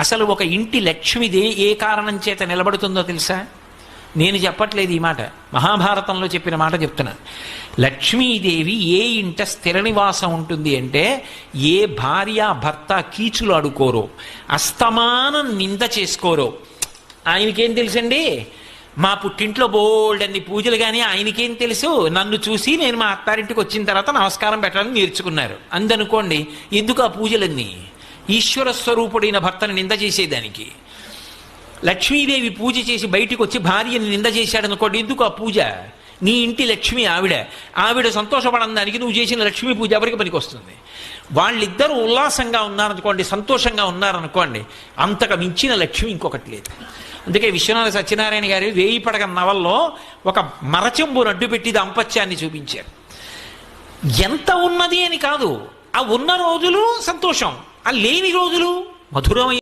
అసలు ఒక ఇంటి లక్ష్మిది ఏ కారణం చేత నిలబడుతుందో తెలుసా? నేను చెప్పట్లేదు ఈ మాట, మహాభారతంలో చెప్పిన మాట చెప్తున్నా. లక్ష్మీదేవి ఏ ఇంట స్థిర నివాసం ఉంటుంది అంటే, ఏ భార్య భర్త కీచులు అడుకోరో, అస్తమానం నింద చేసుకోరో. ఆయనకేం తెలుసండి, మా పుట్టింట్లో బోల్డన్ని పూజలు, కానీ ఆయనకేం తెలుసు, నన్ను చూసి నేను మా అత్తారింటికి వచ్చిన తర్వాత నమస్కారం పెట్టాలని నేర్చుకున్నారు అందనుకోండి. ఎందుకు ఆ పూజలన్నీ? ఈశ్వర స్వరూపుడైన భర్తను నింద చేసేదానికి. లక్ష్మీదేవి పూజ చేసి బయటికి వచ్చి భార్యని నింద చేశాడనుకోండి, ఎందుకు ఆ పూజ? నీ ఇంటి లక్ష్మి ఆవిడ సంతోషపడడానికి నువ్వు చేసిన లక్ష్మీ పూజ ఎవరికి పనికి వస్తుంది? వాళ్ళిద్దరూ ఉల్లాసంగా ఉన్నారనుకోండి, సంతోషంగా ఉన్నారనుకోండి, అంతకు మించిన లక్ష్మి ఇంకొకటి లేదు. అందుకే విశ్వనాథ సత్యనారాయణ గారి 1000 పడగ నవల్లో ఒక మరచెంబును అడ్డు పెట్టి దాంపత్యాన్ని చూపించారు. ఎంత ఉన్నది అని కాదు, ఆ ఉన్న రోజులు సంతోషం, ఆ లేని రోజులు మధురమైన